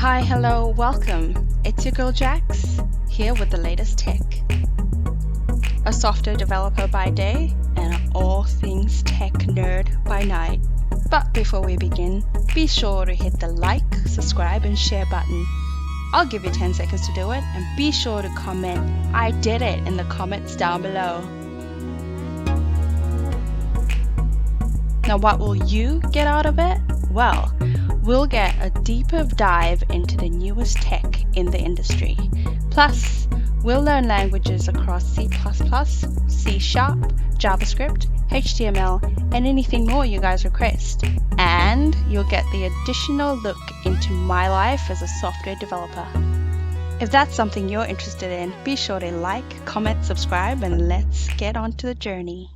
Hi, hello, welcome. It's your girl Jax, here with the latest tech. A software developer by day and an all things tech nerd by night. But before we begin, be sure to hit the like, subscribe and share button. I'll give you 10 seconds to do it, and be sure to comment "I did it" in the comments down below. Now what will you get out of it? Well, we'll get a deeper dive into the newest tech in the industry. Plus, we'll learn languages across C++, C#, JavaScript, HTML, and anything more you guys request. And you'll get the additional look into my life as a software developer. If that's something you're interested in, be sure to like, comment, subscribe, and let's get on to the journey.